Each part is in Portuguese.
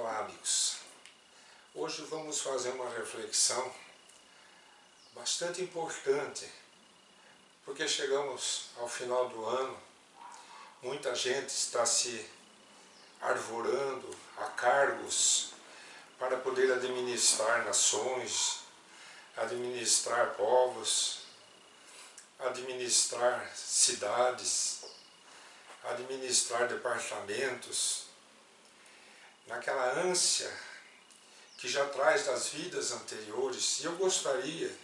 Olá, amigos. Hoje vamos fazer uma reflexão bastante importante, porque chegamos ao final do ano, muita gente está se arvorando a cargos para poder administrar nações, administrar povos, administrar cidades, administrar departamentos, naquela ânsia que já traz das vidas anteriores. E eu gostaria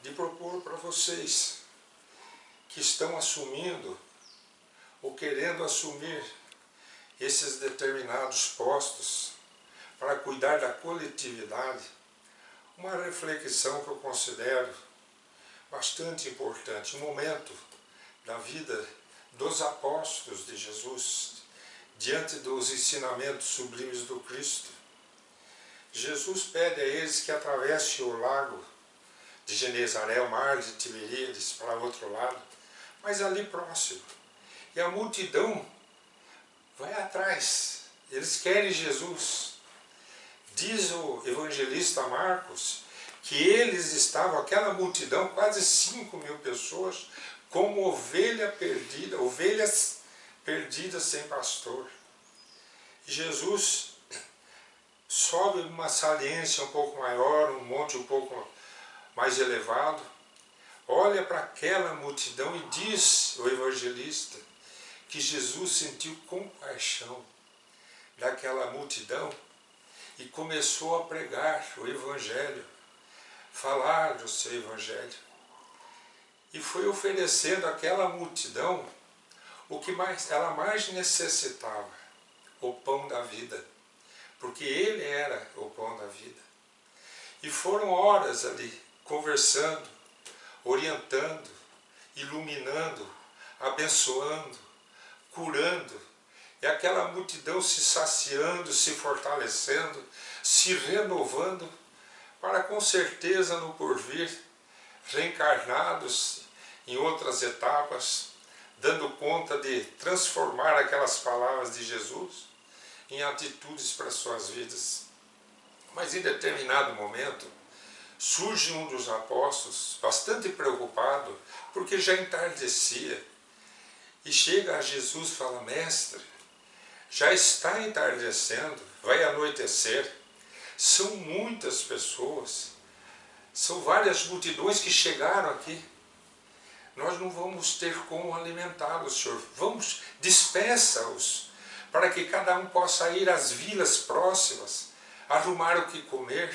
de propor para vocês que estão assumindo ou querendo assumir esses determinados postos para cuidar da coletividade, uma reflexão que eu considero bastante importante, um momento da vida dos apóstolos de Jesus, diante dos ensinamentos sublimes do Cristo. Jesus pede a eles que atravessem o lago de Genezaré, o mar de Tiberíades, para o outro lado, mas ali próximo. E a multidão vai atrás, eles querem Jesus. Diz o evangelista Marcos que eles estavam, aquela multidão, quase 5.000 pessoas, como ovelhas perdidas sem pastor. Jesus sobe uma saliência um pouco maior, um monte um pouco mais elevado, olha para aquela multidão e diz, o evangelista, que Jesus sentiu compaixão daquela multidão e começou a pregar o evangelho, falar do seu evangelho. E foi oferecendo àquela multidão o que ela mais necessitava, o pão da vida, porque ele era o pão da vida. E foram horas ali, conversando, orientando, iluminando, abençoando, curando, e aquela multidão se saciando, se fortalecendo, se renovando, para com certeza no porvir, reencarnados em outras etapas, dando conta de transformar aquelas palavras de Jesus em atitudes para suas vidas. Mas em determinado momento, surge um dos apóstolos, bastante preocupado, porque já entardecia, e chega a Jesus e fala: mestre, já está entardecendo, vai anoitecer, são muitas pessoas, são várias multidões que chegaram aqui, nós não vamos ter como alimentá-los, Senhor. Vamos, despeça-os, para que cada um possa ir às vilas próximas, arrumar o que comer.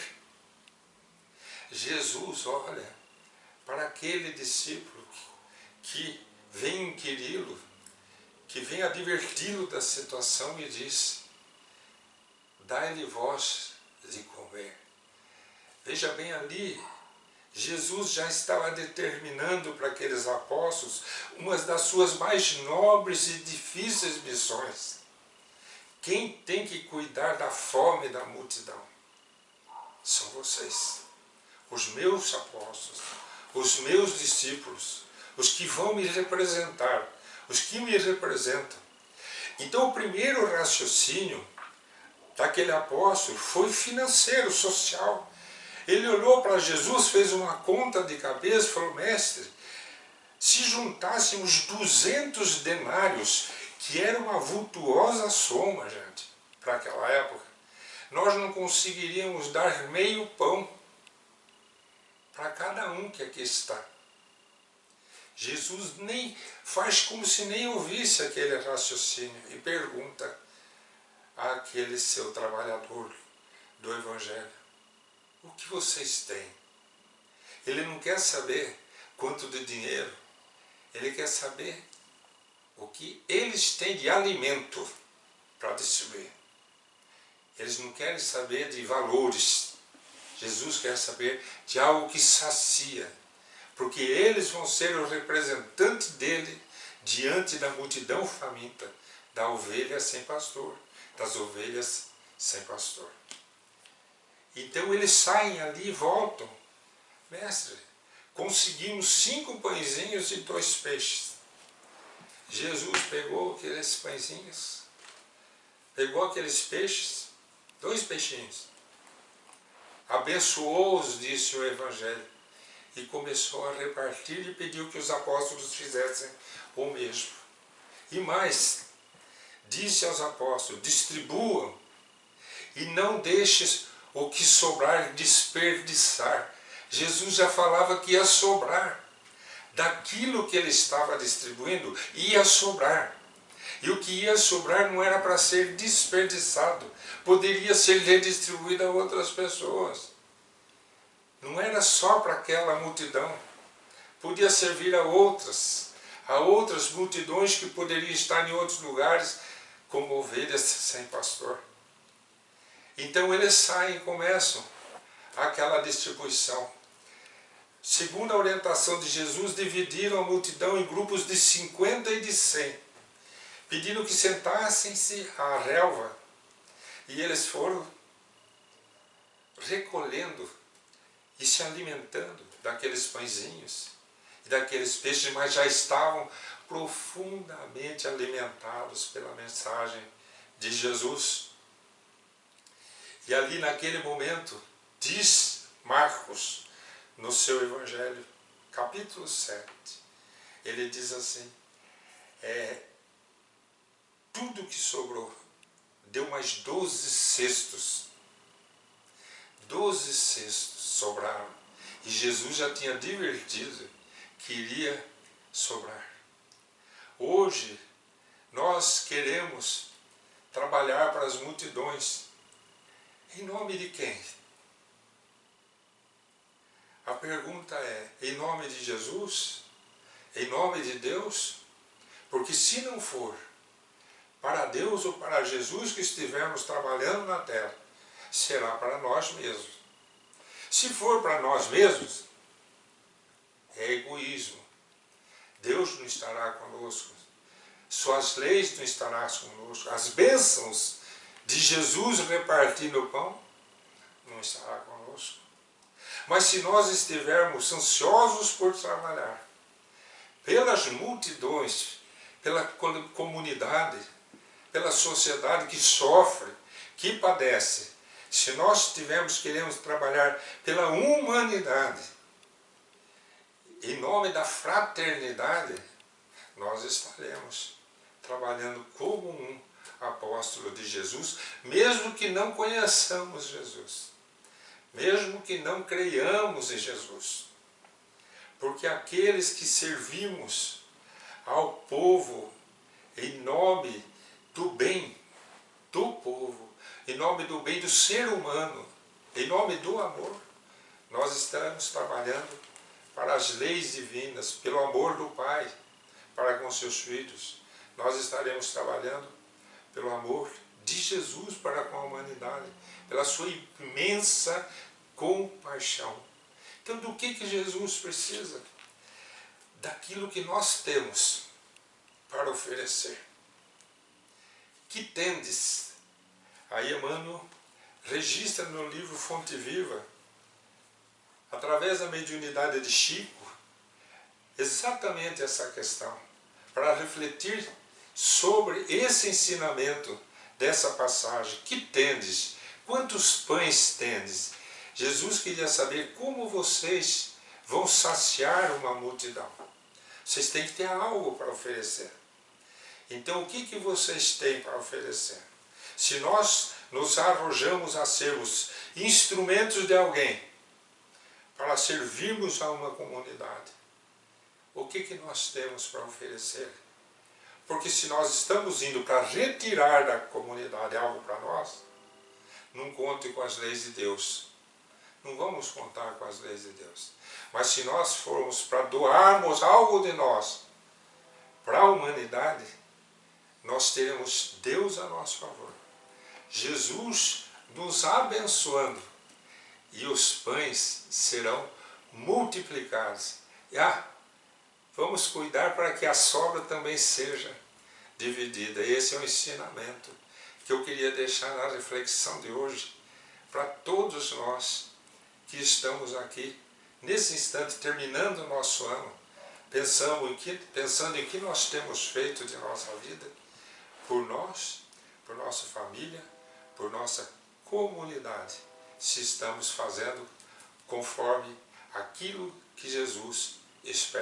Jesus olha para aquele discípulo que vem inquiri-lo, que vem adverti-lo da situação e diz: dai-lhe vós de comer. Veja bem ali, Jesus já estava determinando para aqueles apóstolos uma das suas mais nobres e difíceis missões. Quem tem que cuidar da fome da multidão são vocês, os meus apóstolos, os meus discípulos, os que vão me representar, os que me representam. Então o primeiro raciocínio daquele apóstolo foi financeiro, social. Ele olhou para Jesus, fez uma conta de cabeça e falou: mestre, se juntássemos 200 denários, que era uma vultuosa soma, gente, para aquela época, nós não conseguiríamos dar meio pão para cada um que aqui está. Jesus nem faz como se nem ouvisse aquele raciocínio e pergunta àquele seu trabalhador do evangelho: o que vocês têm? Ele não quer saber quanto de dinheiro, ele quer saber o que eles têm de alimento para distribuir. Eles não querem saber de valores. Jesus quer saber de algo que sacia, porque eles vão ser o representante dele diante da multidão faminta, da ovelha sem pastor, das ovelhas sem pastor. Então eles saem ali e voltam: mestre, conseguimos 5 pãezinhos e 2 peixes. Jesus pegou aqueles pãezinhos, pegou aqueles peixes 2 peixinhos. Abençoou-os, disse o Evangelho, e começou a repartir e pediu que os apóstolos fizessem o mesmo. E mais, disse aos apóstolos, distribuam e não deixes o que sobrar desperdiçar. Jesus já falava que ia sobrar. Daquilo que ele estava distribuindo, ia sobrar. E o que ia sobrar não era para ser desperdiçado, poderia ser redistribuído a outras pessoas. Não era só para aquela multidão, podia servir a outras multidões que poderiam estar em outros lugares como ovelhas sem pastor. Então eles saem e começam aquela distribuição. Segundo a orientação de Jesus, dividiram a multidão em grupos de 50 e de 100, pedindo que sentassem-se à relva. E eles foram recolhendo e se alimentando daqueles pãezinhos e daqueles peixes, mas já estavam profundamente alimentados pela mensagem de Jesus. E ali naquele momento, diz Marcos, no seu Evangelho, capítulo 7, ele diz assim, tudo que sobrou, deu mais 12 cestos. 12 cestos sobraram. E Jesus já tinha advertido que iria sobrar. Hoje, nós queremos trabalhar para as multidões. Em nome de quem? A pergunta é, em nome de Jesus? Em nome de Deus? Porque se não for para Deus ou para Jesus que estivermos trabalhando na terra, será para nós mesmos. Se for para nós mesmos, é egoísmo. Deus não estará conosco. Suas leis não estarão conosco. As bênçãos de Jesus repartindo o pão não estará conosco. Mas se nós estivermos ansiosos por trabalhar pelas multidões, pela comunidade, pela sociedade que sofre, que padece, se nós queremos trabalhar pela humanidade, em nome da fraternidade, nós estaremos trabalhando como um apóstolo de Jesus, mesmo que não conheçamos Jesus, mesmo que não creiamos em Jesus. Porque aqueles que servimos ao povo em nome do bem do povo, em nome do bem do ser humano, em nome do amor, nós estamos trabalhando para as leis divinas, pelo amor do Pai para com seus filhos. Nós estaremos trabalhando pelo amor de Jesus para com a humanidade, pela sua imensa compaixão. Então, do que Jesus precisa? Daquilo que nós temos para oferecer. Que tendes? Aí Emmanuel registra no livro Fonte Viva, através da mediunidade de Chico, exatamente essa questão, para refletir sobre esse ensinamento dessa passagem. Que tendes? Quantos pães tendes? Jesus queria saber como vocês vão saciar uma multidão. Vocês têm que ter algo para oferecer. Então, o que vocês têm para oferecer? Se nós nos arrojamos a sermos instrumentos de alguém para servirmos a uma comunidade, o que nós temos para oferecer? Porque se nós estamos indo para retirar da comunidade algo para nós, não conte com as leis de Deus. Não vamos contar com as leis de Deus. Mas se nós formos para doarmos algo de nós para a humanidade, nós teremos Deus a nosso favor. Jesus nos abençoando. E os pães serão multiplicados. Vamos cuidar para que a sobra também seja dividida. Esse é o ensinamento que eu queria deixar na reflexão de hoje para todos nós que estamos aqui, nesse instante, terminando o nosso ano, pensando em que nós temos feito de nossa vida, por nós, por nossa família, por nossa comunidade, se estamos fazendo conforme aquilo que Jesus espera.